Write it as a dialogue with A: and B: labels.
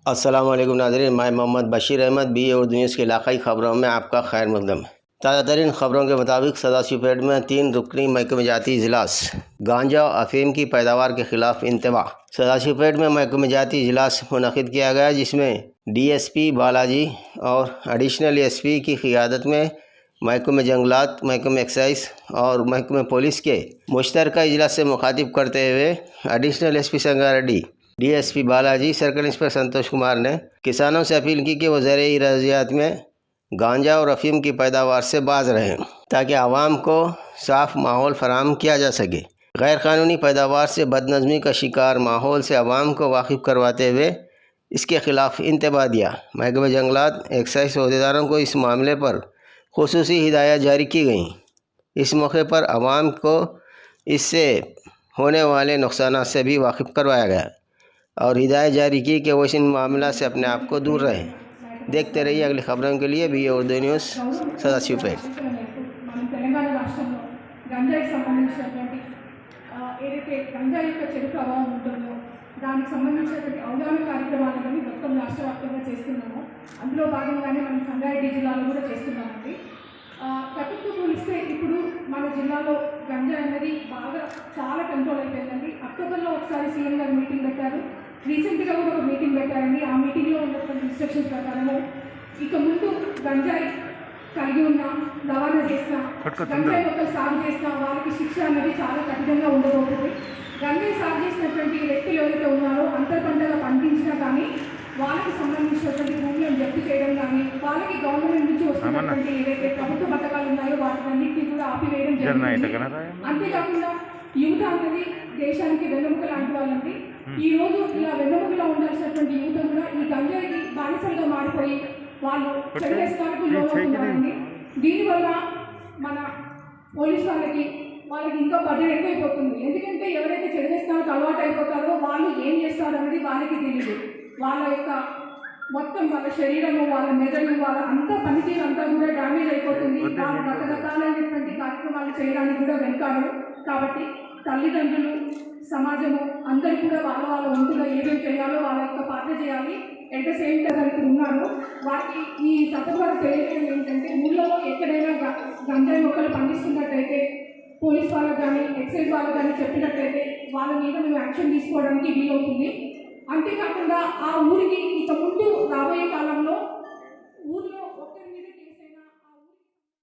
A: अस्सलाम वालेकुम नाज़रीन, मैं मोहम्मद बशीर अहमद बी उर्दू न्यूज़ की इलाक़ाई ख़बरों में आपका खैर मक़दम है। ताज़ा तरीन ख़बरों के मुताबिक सदाशिवपेट में 3 रुकनी महकमे जाती इजलास, गांजा और अफीम की पैदावार के ख़िलाफ़ इंतबाह। सदाशिवपेट में महकमे जाती इजलास मुनक़िद किया गया, जिसमें DSP बालाजी और एडिशनल SP की क़ियादत में महकमे जंगलात, महकमे एक्साइज़ और महकमे पुलिस के मुश्तरका इजलास से मुखातिब करते हुए additional SP Sangareddy, DSP Balaji, circle inspector Santosh Kumar ने किसानों से अपील की कि वो ज़रिए रजियात में गांजा और अफीम की पैदावार से बाज रहें, ताकि आवाम को साफ़ माहौल फराहम किया जा सके। गैर कानूनी पैदावार से बदनज़मी का शिकार माहौल से आवाम को वाकिफ़ करवाते हुए इसके ख़िलाफ़ इंतबाह दिया। महकमे जंगलात, एक्साइज़ अहदेदारों को इस मामले पर खुसूसी हिदायत जारी की गई। इस मौके पर आवाम को इससे होने वाले नुकसान से भी वाकिफ़ करवाया गया और हिदायत जारी की कि वो इन मामला से अपने आप को दूर रहें। देखते रहिए अगली खबरों के लिए बी उर्दू न्यूज़, सदाशिवपेट।
B: దానికి సంబంధించినటువంటి అవగాహన కార్యక్రమాలను మొత్తం రాష్ట్ర వ్యాప్తంగా చేస్తున్నాము. అందులో భాగంగానే మనం సంగారెడ్డి జిల్లాలో కూడా చేస్తున్నామండి. గతంతో పోలిస్తే ఇప్పుడు మన జిల్లాలో గంజాయి అనేది బాగా చాలా కంట్రోల్ అయిపోయిందండి. అక్టోబర్లో ఒకసారి సీఎం గారు మీటింగ్ పెట్టారు, రీసెంట్గా కూడా ఒక మీటింగ్ పెట్టారండి. ఆ మీటింగ్లో ఉన్నటువంటి ఇన్స్ట్రక్షన్స్ ప్రకారము ఇక ముందు గంజాయి కలిగి ఉన్న, రవాణా చేసిన, గంజాయి మొక్కలు సాగు చేసిన వాళ్ళకి శిక్ష అనేది చాలా కఠినంగా ఉండబోతుంది. గంజాయి సాగు చేసినటువంటి వ్యక్తులు ఎవరైతే ఉన్నారో అంతర్పంటగా పండించినా కానీ వాళ్ళకి సంబంధించినటువంటి భూములను జప్తు చేయడం కానీ, వాళ్ళకి గవర్నమెంట్ నుంచి వస్తున్నటువంటి ఏవైతే ప్రభుత్వ పథకాలు ఉన్నాయో వాటినన్నింటినీ కూడా ఆపివేయడం జరుగుతుంది. అంతేకాకుండా యువత అనేది దేశానికి వెన్నెముక లాంటి వాళ్ళండి. ఈ రోజు ఇలా వెన్నెముకలో ఉండాల్సినటువంటి యువత కూడా ఈ గంజాయికి బానిసలుగా మారిపోయి వాళ్ళు చెడు వ్యసనాలకు లోనవుతున్నారండి. దీనివల్ల మన పోలీస్ వాళ్ళకి ఇంకా బడ్జెట్ ఎక్కువైపోతుంది. ఎందుకంటే ఎవరైతే చెడు వ్యసనాలకు అలవాటు అయిపోతారో వాళ్ళు ఏం చేస్తారో అనేది వాళ్ళకి తెలియదు. వాళ్ళ యొక్క మొత్తం వాళ్ళ శరీరము, వాళ్ళ మెదడు, వాళ్ళ అంతా పనితీరు అంతా కూడా డ్యామేజ్ అయిపోతుంది. వాళ్ళు రకరకాలైనటువంటి కార్యక్రమాలు చేయడానికి కూడా వెళ్తారు. కాబట్టి తల్లిదండ్రులు, సమాజము అందరూ కూడా వాళ్ళ వంతుగా ఏమేమి చేయాలో వాళ్ళ యొక్క పాత్ర చేయాలి. ఎట్ ద సేమ్ టైం ఇక్కడ ఉన్నారు వారికి ఈ సందర్భంగా తెలియజేయడం ఏంటంటే, ఊళ్ళలో ఎక్కడైనా గంజాయి మొక్కలు పండిస్తున్నట్టయితే పోలీస్ వాళ్ళకు కానీ, ఎక్సైజ్ వాళ్ళకు కానీ చెప్పినట్టయితే వాళ్ళ మీద మేము యాక్షన్ తీసుకోవడానికి వీలవుతుంది. అంతేకాకుండా ఆ ఊరికి ఇక ముందు రాబోయే కాలంలో